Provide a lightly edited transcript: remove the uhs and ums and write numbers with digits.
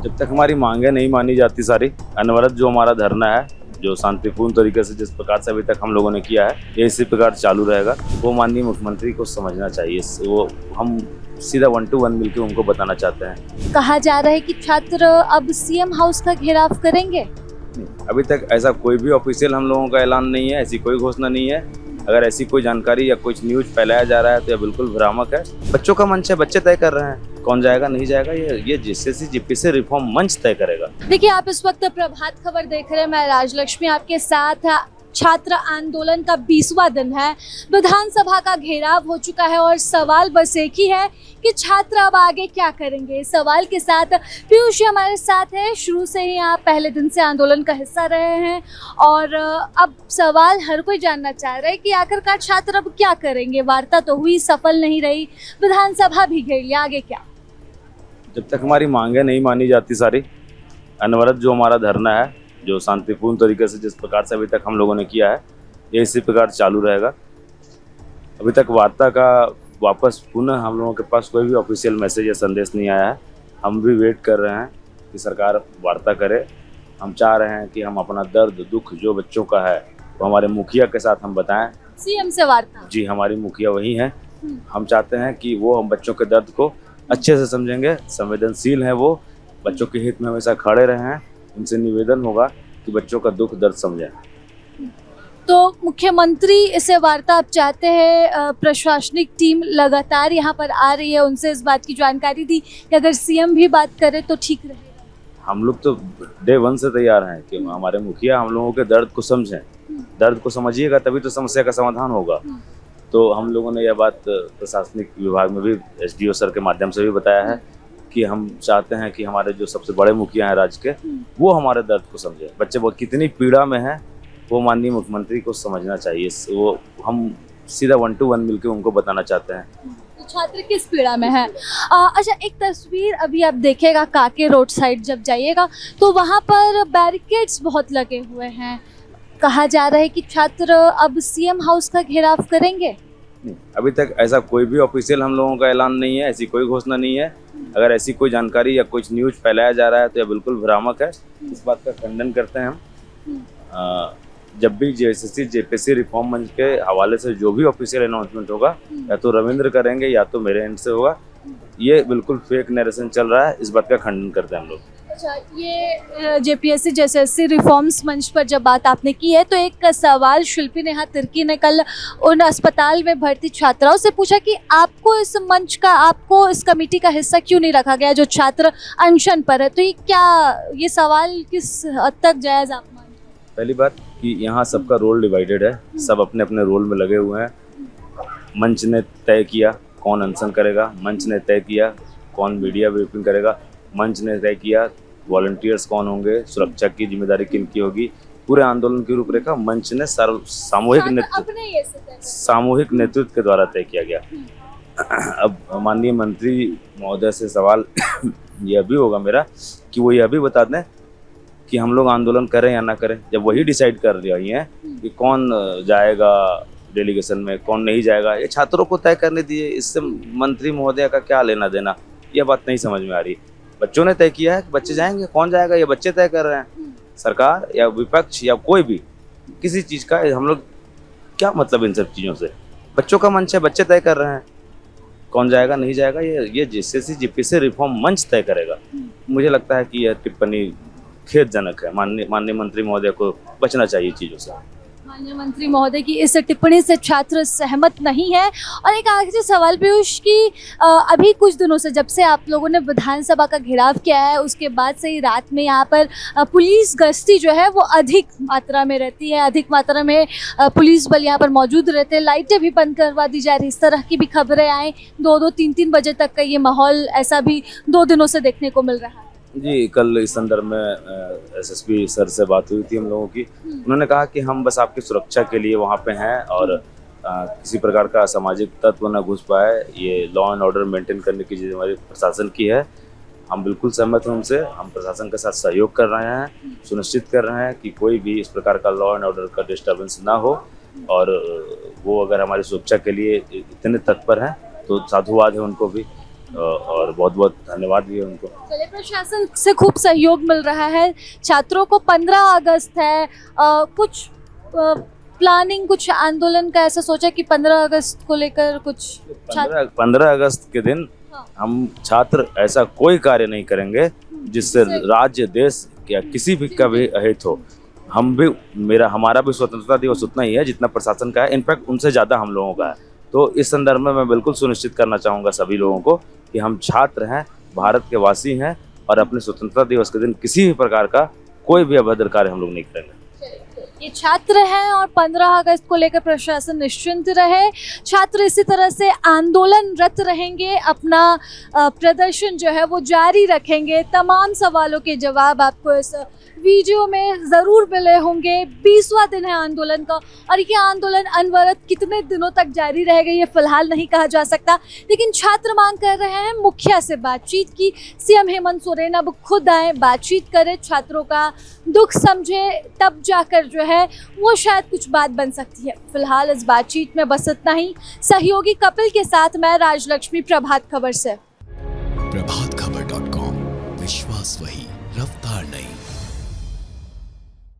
जब तक हमारी मांगें नहीं मानी जाती सारी, अनवरत जो हमारा धरना है, जो शांतिपूर्ण तरीके से जिस प्रकार से अभी तक हम लोगों ने किया है, ये इसी प्रकार चालू रहेगा। वो माननीय मुख्यमंत्री को समझना चाहिए। वो हम सीधा 1 to 1 मिलकर उनको बताना चाहते हैं। कहा जा रहा है कि छात्र अब सीएम हाउस का घेराव करेंगे। अभी तक ऐसा कोई भी ऑफिशियल हम लोगों का ऐलान नहीं है, ऐसी कोई घोषणा नहीं है। अगर ऐसी कोई जानकारी या कुछ न्यूज फैलाया जा रहा है तो यह बिल्कुल भ्रामक है। बच्चों का मंच है, बच्चे तय कर रहे हैं कौन जाएगा नहीं जाएगा। ये जीसीसी जीपीसी रिफॉर्म मंच तय करेगा। देखिए, आप इस वक्त प्रभात खबर देख रहे हैं, मैं राजलक्ष्मी आपके साथ। छात्र आंदोलन का 20वां दिन है, विधानसभा का घेराव हो चुका है और सवाल बस एक ही है कि छात्र अब आगे क्या करेंगे। सवाल के साथ पीयूष हमारे साथ है। शुरू से ही आप पहले दिन से आंदोलन का हिस्सा रहे हैं और अब सवाल हर कोई जानना चाह रहा है कि आखिरकार छात्र अब क्या करेंगे। वार्ता तो हुई, सफल नहीं रही, विधानसभा भी घेर लिया, आगे क्या? जब तक हमारी मांगें नहीं मानी जाती सारी, अनवरत जो हमारा धरना है, जो शांतिपूर्ण तरीके से जिस प्रकार से अभी तक हम लोगों ने किया है, ये इसी प्रकार चालू रहेगा। अभी तक वार्ता का वापस पुनः हम लोगों के पास कोई भी ऑफिशियल मैसेज या संदेश नहीं आया है। हम भी वेट कर रहे हैं कि सरकार वार्ता करे। हम चाह रहे हैं कि हम अपना दर्द दुख जो बच्चों का है वो हमारे मुखिया के साथ हम बताएं। सीएम से वार्ता? जी, हमारी मुखिया वही हैं। हम चाहते हैं कि वो हम बच्चों के दर्द को अच्छे से समझेंगे, संवेदनशील हैं वो, बच्चों के हित में हमेशा खड़े रहे हैं। उनसे निवेदन होगा कि बच्चों का दुख दर्द समझें। तो मुख्यमंत्री इसे वार्ता आप चाहते हैं, प्रशासनिक टीम लगातार यहाँ पर आ रही है, उनसे इस बात की जानकारी दी कि अगर सीएम भी बात करे तो ठीक रहेगा। हम लोग तो डे 1 से तैयार हैं कि हमारे मुखिया हम लोगों के दर्द को समझें। दर्द को समझिएगा तभी तो समस्या का समाधान होगा। तो हम लोगों ने यह बात प्रशासनिक विभाग में भी एसडीओ सर के माध्यम से भी बताया है कि हम चाहते हैं कि हमारे जो सबसे बड़े मुखिया हैं राज्य के, वो हमारे दर्द को समझें। बच्चे वो कितनी पीड़ा में हैं, वो माननीय मुख्यमंत्री को समझना चाहिए। वो हम सीधा 1 to 1 मिलकर उनको बताना चाहते हैं। तो छात्र किस पीड़ा में है? अच्छा, एक तस्वीर अभी आप देखेगा, काके रोड साइड जब जाइएगा तो वहाँ पर बैरिकेड्स बहुत लगे हुए हैं। कहा जा रहा है कि छात्र अब सीएम हाउस का घेराव करेंगे। अभी तक ऐसा कोई भी ऑफिशियल हम लोगों का ऐलान नहीं है, ऐसी कोई घोषणा नहीं है। अगर ऐसी कोई जानकारी या कुछ न्यूज फैलाया जा रहा है तो यह बिल्कुल भ्रामक है। इस बात का खंडन करते हैं हम। जब भी जीसीसी जीपीसी रिफॉर्म मंच के हवाले से जो भी ऑफिशियल अनाउंसमेंट होगा, या तो रविंद्र करेंगे या तो मेरे एंड से होगा। ये बिल्कुल फेक नरेशन चल रहा है, इस बात का खंडन करते हैं हम लोग। अच्छा, ये जेपीएससी जेएसएससी रिफॉर्म्स मंच पर जब बात आपने की है तो एक सवाल शिल्पी नेहा तिर्की ने कल उन अस्पताल में भर्ती छात्राओं से पूछा कि आपको इस मंच का, आपको इस कमेटी का हिस्सा क्यों नहीं रखा गया जो छात्र अनशन पर है। तो ये सवाल किस हद तक जायज़ आप मानते हैं? पहली बात कि यहाँ सबका रोल डिवाइडेड है, सब अपने अपने रोल में लगे हुए हैं। मंच ने तय किया कौन अनशन करेगा, मंच ने तय किया कौन मीडिया ब्रीफिंग करेगा, मंच ने तय किया वॉलंटियर्स कौन होंगे, सुरक्षा की जिम्मेदारी किनकी होगी। पूरे आंदोलन की रूपरेखा मंच ने सामूहिक नेतृत्व के द्वारा तय किया गया। अब माननीय मंत्री महोदय से सवाल यह भी होगा मेरा कि वो यह भी बता दें कि हम लोग आंदोलन करें या ना करें। जब वही डिसाइड कर रही हैं कि कौन जाएगा डेलीगेशन में, कौन नहीं जाएगा, ये छात्रों को तय करने दिए। इससे मंत्री महोदय का क्या लेना देना, यह बात नहीं समझ में आ रही। बच्चों ने तय किया है कि बच्चे जाएंगे, कौन जाएगा ये बच्चे तय कर रहे हैं। सरकार या विपक्ष या कोई भी किसी चीज़ का हम लोग क्या मतलब इन सब चीज़ों से। बच्चों का मंच है, बच्चे तय कर रहे हैं कौन जाएगा नहीं जाएगा। ये जीसीसी जीपीसी रिफॉर्म मंच तय करेगा। मुझे लगता है कि यह टिप्पणी खेदजनक है। माननीय मंत्री महोदय को बचना चाहिए चीज़ों से। माननीय मंत्री महोदय की इस टिप्पणी से छात्र सहमत नहीं है। और एक आखिरी सवाल पीयूष की, अभी कुछ दिनों से जब से आप लोगों ने विधानसभा का घेराव किया है उसके बाद से ही रात में यहाँ पर पुलिस गश्ती जो है वो अधिक मात्रा में रहती है, अधिक मात्रा में पुलिस बल यहाँ पर मौजूद रहते हैं। लाइटें भी बंद करवा दी जा रही, इस तरह की भी खबरें आए। 2-2, 3-3 बजे तक का ये माहौल ऐसा भी 2 दिनों से देखने को मिल रहा है। जी, कल इस संदर्भ में एसएसपी सर से बात हुई थी हम लोगों की। उन्होंने कहा कि हम बस आपकी सुरक्षा के लिए वहाँ पे हैं और किसी प्रकार का असामाजिक तत्व न घुस पाए। ये लॉ एंड ऑर्डर मेंटेन करने की जिम्मेदारी प्रशासन की है। हम बिल्कुल सहमत हैं उनसे। हम प्रशासन के साथ सहयोग कर रहे हैं, सुनिश्चित कर रहे हैं कि कोई भी इस प्रकार का लॉ एंड ऑर्डर का डिस्टर्बेंस ना हो। और वो अगर हमारी सुरक्षा के लिए इतने तत्पर हैं तो साधुवाद है उनको भी। और बहुत बहुत धन्यवाद भी है उनको। चलिए, प्रशासन से खूब सहयोग मिल रहा है। छात्रों को 15 अगस्त है, कुछ प्लानिंग, कुछ आंदोलन का ऐसा सोचा कि 15 अगस्त को लेकर कुछ 15 अगस्त के दिन हाँ। हम छात्र ऐसा कोई कार्य नहीं करेंगे जिससे राज्य, देश या किसी भी का भी अहित हो। हम भी, हमारा भी स्वतंत्रता दिवस उतना ही है जितना प्रशासन का है, इनफैक्ट उनसे ज़्यादा हम लोगों का है। तो इस संदर्भ में मैं बिल्कुल सुनिश्चित करना चाहूँगा सभी लोगों को कि हम छात्र हैं, भारत के वासी हैं, और अपने स्वतंत्रता दिवस के दिन किसी भी प्रकार का कोई भी अभद्र कार्य हम लोग नहीं करेंगे। ये छात्र हैं और 15 अगस्त को लेकर प्रशासन निश्चिंत रहे। छात्र इसी तरह से आंदोलनरत रहेंगे, अपना प्रदर्शन जो है वो जारी रखेंगे। तमाम सवालों के जवाब आपको इस वीडियो में ज़रूर मिले होंगे। 20वां दिन है आंदोलन का, और ये आंदोलन अनवरत कितने दिनों तक जारी रहेगा ये फिलहाल नहीं कहा जा सकता, लेकिन छात्र मांग कर रहे हैं मुखिया से बातचीत की। सीएम हेमंत सोरेन अब खुद आए, बातचीत करें, छात्रों का दुख समझे, तब जाकर जो है वो शायद कुछ बात बन सकती है। फिलहाल इस बातचीत में बस इतना ही। सहयोगी कपिल के साथ मैं राजलक्ष्मी, प्रभात खबर से। प्रभातखबर.com, विश्वास वही, रफ्तार नहीं।